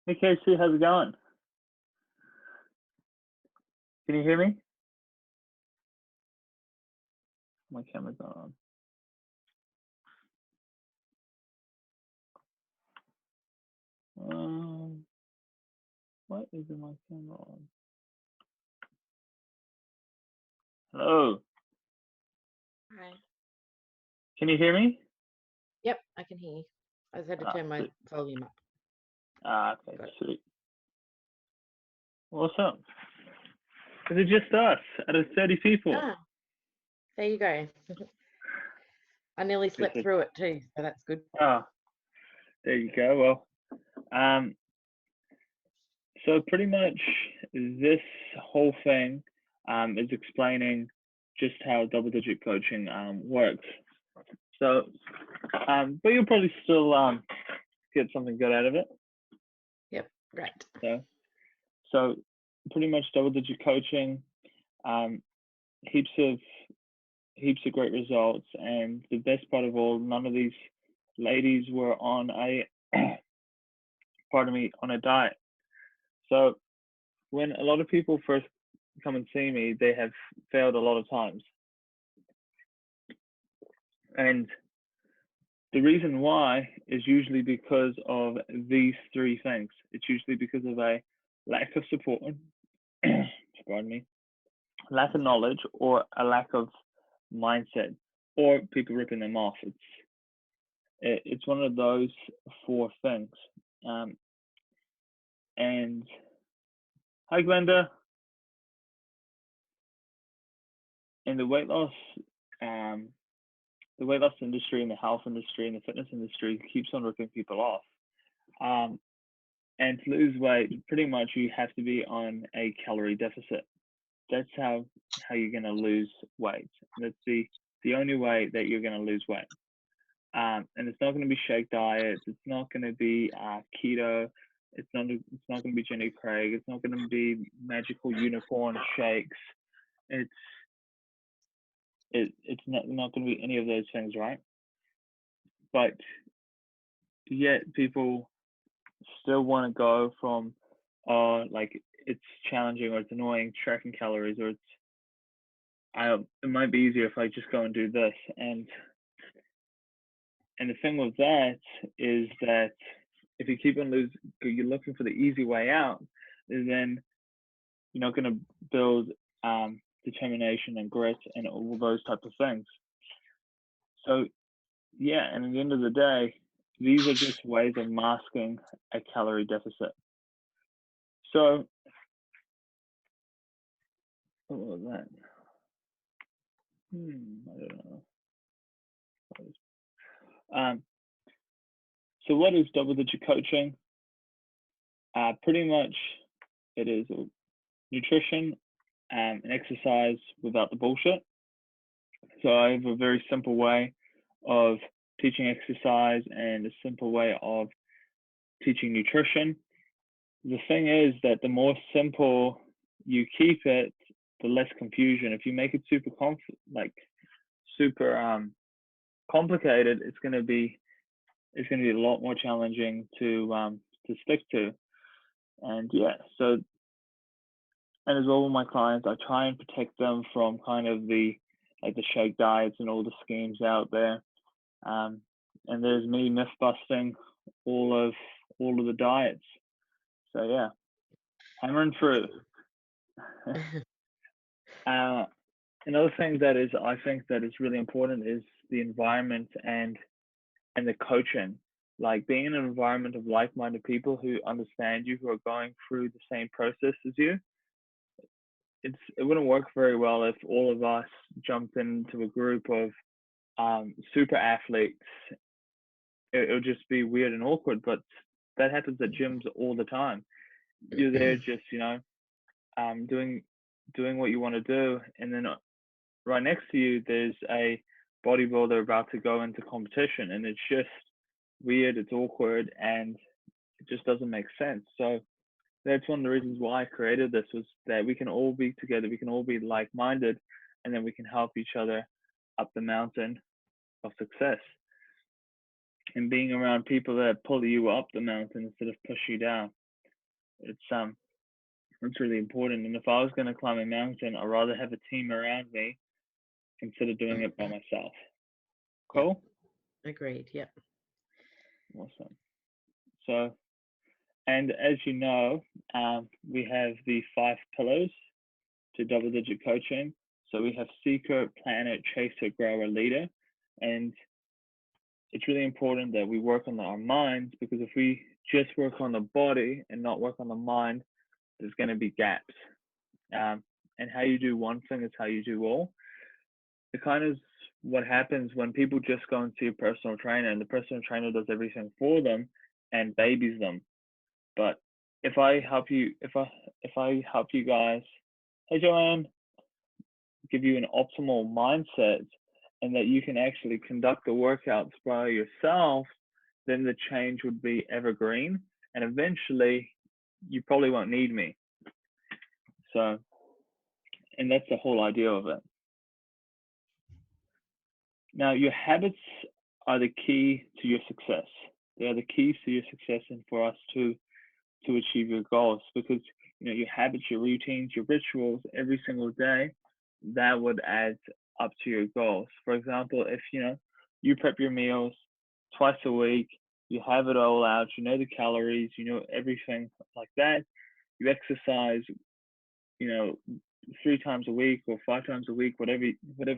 Hey Casey, how's it going? Can you hear me? My camera's not on. Um, what is my camera on? Hello, Hi. can you hear me? Yep, I can hear you. I just had to Ah, turn my sweet. volume up. Okay, Got it. sweet. What's up? Is it just us out of 30 people? Ah, there you go. I nearly Yes, slept through it too, so that's good. ah, there you go. Um, so pretty much this whole thing is explaining just how double digit coaching works. So, but you'll probably still get something good out of it. Yep, great. So, so pretty much double digit coaching, um, heaps of great results, and the best part of all, none of these ladies were on a pardon me, on a diet. So when a lot of people first come and see me, they have failed a lot of times, and the reason why is usually because of these three things. It's usually because of a lack of support, pardon me, lack of knowledge, or a lack of mindset, or people ripping them off. It's one of those four things. Um, and hi, Glenda. In um, the weight loss industry, and the health industry, and the fitness industry keeps on ripping people off. Um, and to lose weight, pretty much you have to be on a calorie deficit. That's how you're going to lose weight. That's the only way that you're going to lose weight. And it's not going to be shake diets. It's not going to be keto. It's not going to be Jenny Craig. It's not going to be magical unicorn shakes. It's it's not going to be any of those things, right? But yet people still want to go from like it's challenging, or it's annoying tracking calories, or it might be easier if I just go and do this. And the thing with that is that if you keep on you're looking for the easy way out, then you're not going to build determination and grit and all those type of things. So yeah, and at the end of the day, these are just ways of masking a calorie deficit. So what was that? I don't know. Um, so what is double digit coaching? Pretty much, it is nutrition and exercise without the bullshit. So I have a very simple way of teaching exercise and a simple way of teaching nutrition. The thing is that the more simple you keep it, the less confusion. If you make it super complicated, it's gonna be a lot more challenging to stick to. And yeah, so and as well with my clients, I try and protect them from kind of the shake diets and all the schemes out there. Um, and there's me myth busting all of all of the diets. So yeah, hammering through. uh, Another thing that is I think that is really important is the environment and the coaching. Like being in an environment of like-minded people who understand you, who are going through the same process as you. It wouldn't work very well if all of us jumped into a group of super athletes. It would just be weird and awkward. But that happens at gyms all the time. You're there just doing what you want to do, and then right next to you there's a bodybuilder about to go into competition, and it's just weird, it's awkward, and it just doesn't make sense. So that's one of the reasons why I created this, was that we can all be together, we can all be like-minded, and then we can help each other up the mountain of success. And being around people that pull you up the mountain instead of push you down. it's really important. And if I was going to climb a mountain, I'd rather have a team around me instead of doing it by myself. Yep. Cool. Agreed. Yep. Awesome. So, and as you know, we have the 5 pillars to double-digit coaching. So we have seeker, planner, chaser, grower, leader, and it's really important that we work on our minds, because if we just work on the body and not work on the mind, there's going to be gaps. And how you do one thing is how you do all. It kind of what happens when people just go and see a personal trainer, and the personal trainer does everything for them and babies them. But if I help you, if I help you guys, hey Joanne, give you an optimal mindset, and that you can actually conduct the workouts by yourself, then the change would be evergreen, and eventually you probably won't need me. So, and that's the whole idea of it. Now, your habits are the key to your success. They are the keys to your success, and for us to achieve your goals, because your habits, your routines, your rituals every single day, that would add up to your goals. For example, if you prep your meals twice a week, you have it all out, you know the calories, you know everything like that. You exercise, 3 times a week or 5 times a week, whatever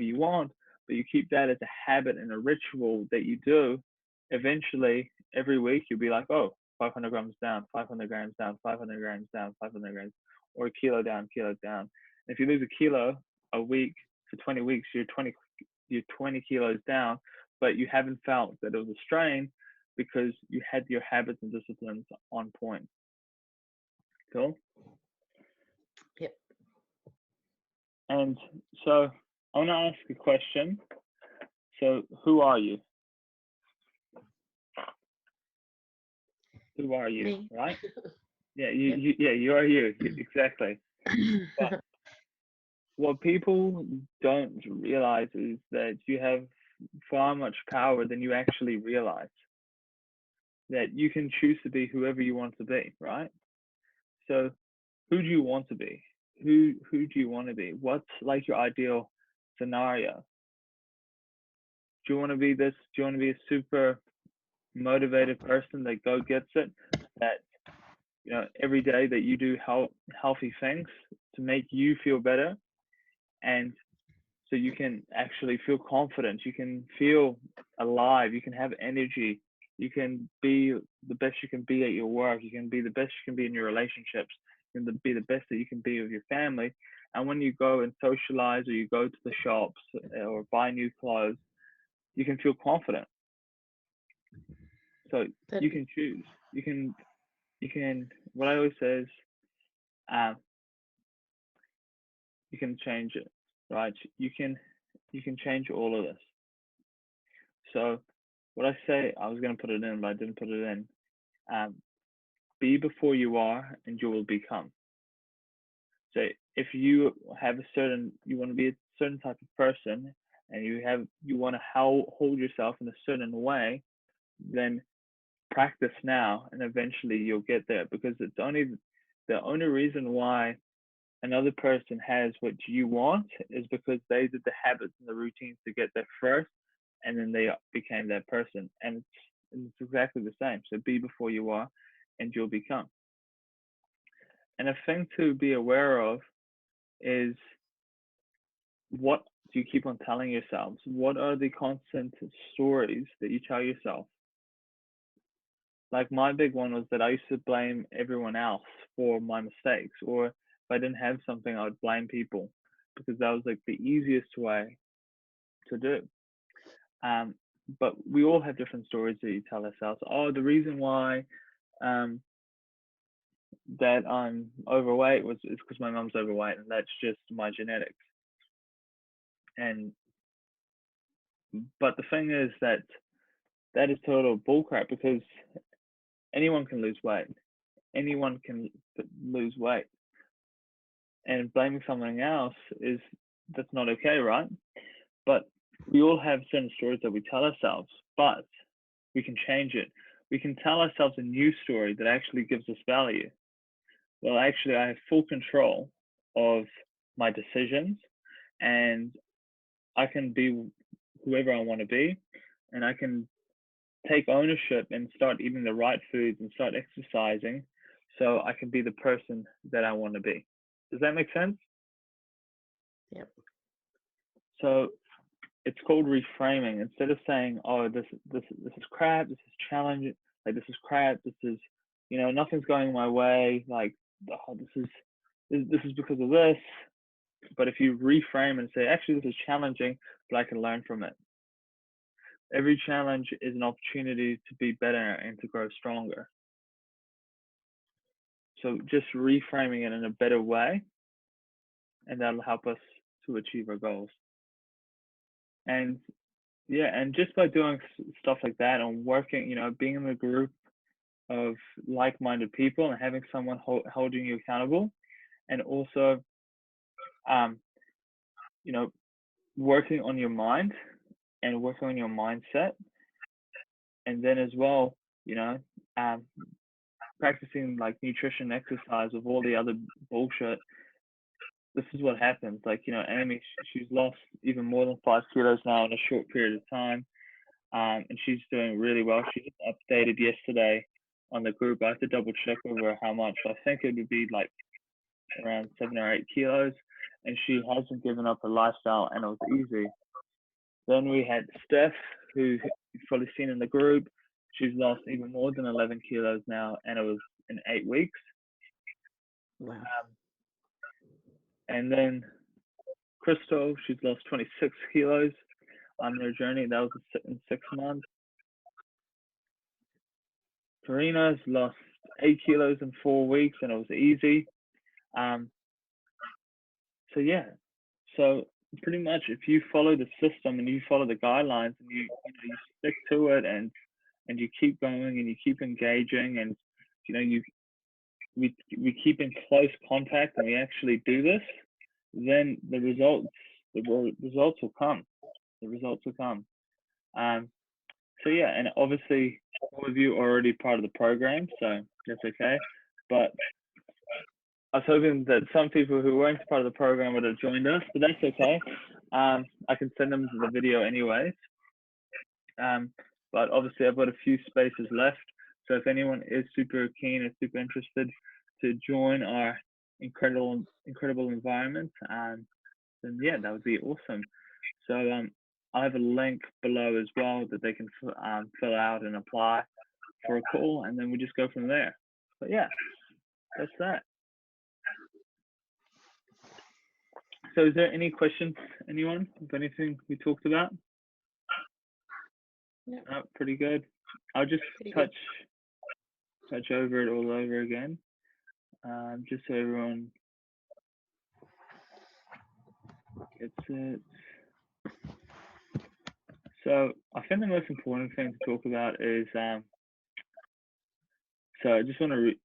you want, but you keep that as a habit and a ritual that you do. Eventually, every week you'll be like, oh, 500 grams down, 500 grams down, 500 grams down, 500 grams, or a kilo down, kilo down. And if you lose a kilo a week for 20 weeks, you're 20 kilos down, but you haven't felt that it was a strain because you had your habits and disciplines on point. Cool? Yep. And so I want to ask a question. So who are you? Who are you? Me. Right? Yeah, you are you. Exactly. But what people don't realize is that you have far much power than you actually realize. That you can choose to be whoever you want to be, right? So who do you want to be? Who do you want to be? What's like your ideal scenario? Do you want to be this? Do you want to be a super motivated person that go gets it? That every day that you do healthy things to make you feel better, and so you can actually feel confident, you can feel alive, you can have energy, you can be the best you can be at your work, you can be the best you can be in your relationships, you can be the best that you can be with your family. And when you go and socialize, or you go to the shops or buy new clothes, you can feel confident. So you can choose. You can. What I always say is, you can change it, right? You can change all of this. So what I say, I was going to put it in, but I didn't put it in. Be before you are, and you will become. So if you have you want to be a certain type of person, and you want to hold yourself in a certain way, then practice now, and eventually you'll get there. Because it's the only reason why another person has what you want is because they did the habits and the routines to get there first, and then they became that person. And it's exactly the same. So be before you are, and you'll become. And a thing to be aware of is, what do you keep on telling yourselves? What are the constant stories that you tell yourself? Like my big one was that I used to blame everyone else for my mistakes, or if I didn't have something, I would blame people, because that was like the easiest way to do. But we all have different stories that you tell ourselves. Oh, the reason why that I'm overweight is because my mom's overweight, and that's just my genetics. But the thing is that is total bullcrap, because anyone can lose weight. Anyone can lose weight. And blaming someone else that's not okay, right? But we all have certain stories that we tell ourselves, but we can change it. We can tell ourselves a new story that actually gives us value. well, actually, I have full control of my decisions, and I can be whoever I want to be, and I can take ownership and start eating the right foods and start exercising so I can be the person that I want to be. Does that make sense? Yep. So it's called reframing. Instead of saying, "Oh, this is crap. This is challenging. Like this is crap. This is, nothing's going my way. Like, oh, this is because of this." But if you reframe and say, "Actually, this is challenging, but I can learn from it." Every challenge is an opportunity to be better and to grow stronger. So just reframing it in a better way, and that'll help us to achieve our goals. And yeah, and just by doing stuff like that and working, being in a group of like-minded people and having someone holding you accountable, and also, um, working on your mind and working on your mindset, and then as well, um, practicing like nutrition, exercise with all the other bullshit. This is what happens. Like, Amy, she's lost even more than 5 kilos now in a short period of time. And she's doing really well. She just updated yesterday on the group. I have to double check over how much. I think it would be like around 7 or 8 kilos. And she hasn't given up her lifestyle, and it was easy. Then we had Steph, who you've probably seen in the group. She's lost even more than 11 kilos now, and it was in 8 weeks. Wow. And then Crystal, she's lost 26 kilos on their journey. That was in 6 months. Karina's lost 8 kilos in 4 weeks, and it was easy. So yeah, so pretty much if you follow the system and you follow the guidelines and you stick to it and you keep going and you keep engaging and we keep in close contact and we actually do this, then the results will come. The results will come. So yeah, and obviously all of you are already part of the program, so that's okay. But I was hoping that some people who weren't part of the program would have joined us, but that's okay. I can send them the video anyways. But obviously I've got a few spaces left. So if anyone is super keen or super interested to join our incredible environment, then yeah, that would be awesome. So I have a link below as well that they can fill out and apply for a call, and then we just go from there. But yeah, that's that. So is there any questions, anyone, of anything we talked about? No. Oh, pretty good. I'll just touch over it all over again, just so everyone gets it. So I think the most important thing to talk about is, so I just want to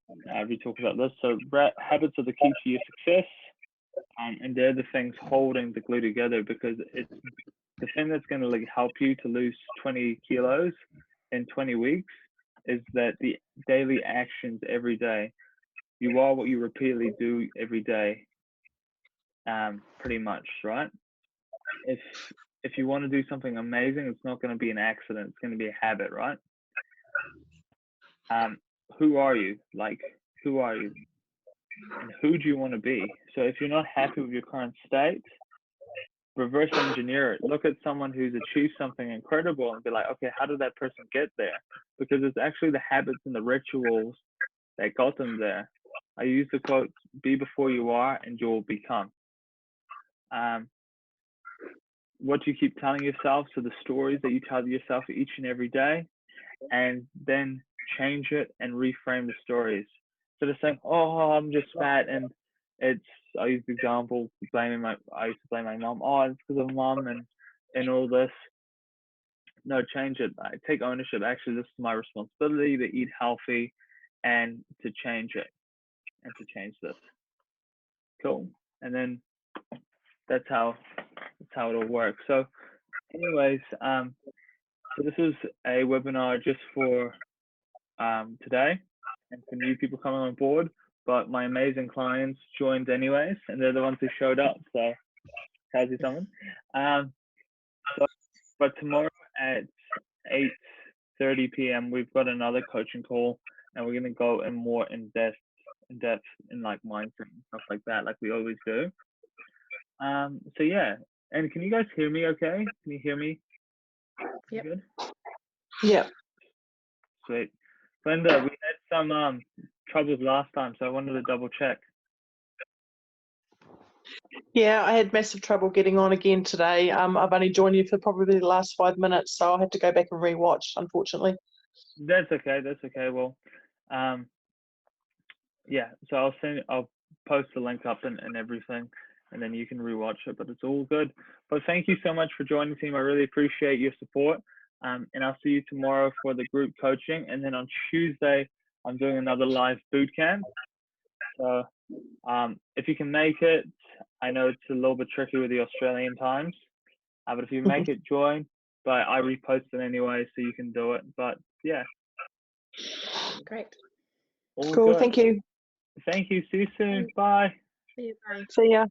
re-talk about this. So habits are the key to your success, and they're the things holding the glue together, because it's the thing that's going to like help you to lose 20 kilos in 20 weeks is that the daily actions every day. You are what you repeatedly do every day, pretty much, right? If you want to do something amazing, it's not going to be an accident. It's going to be a habit, right? Who are you? Like, who are you? And who do you want to be? So if you're not happy with your current state, reverse engineer it. Look at someone who's achieved something incredible and be like, okay, how did that person get there? Because it's actually the habits and the rituals that got them there. I use the quote, be before you are and you will become. What you keep telling yourself, so the stories that you tell yourself each and every day, and then change it and reframe the stories. So of saying, oh, I'm just fat, and I use the example, I used to blame my mom, oh, it's because of mom and all this. No, change it. I take ownership. Actually, this is my responsibility to eat healthy and to change it and to change this. Cool. And then that's how it'll work. So anyways, so this is a webinar just for today and for new people coming on board. but my amazing clients joined anyways, and they're the ones who showed up. So tells you something. Um, but tomorrow at 8:30 p.m. we've got another coaching call, and we're gonna go in more in depth in like mindset and stuff like that, like we always do. So yeah, and can you guys hear me? Okay, can you hear me? Yep. Good. Yeah. Sweet. Glenda, we had some troubles last time, so I wanted to double check. Yeah, I had massive trouble getting on again today. I've only joined you for probably the last 5 minutes, so I'll have to go back and rewatch, unfortunately. That's okay. That's okay. Well, yeah. So I'll post the link up and everything, and then you can rewatch it. But it's all good. But thank you so much for joining the team. I really appreciate your support. And I'll see you tomorrow for the group coaching, and then on Tuesday I'm doing another live boot camp. So if you can make it, I know it's a little bit tricky with the Australian times, but if you make it, join. But I repost it anyway, so you can do it. But yeah, Great. all Cool, good. thank you. Thank you. See you soon. Thanks. Bye. See you. Bye. See ya.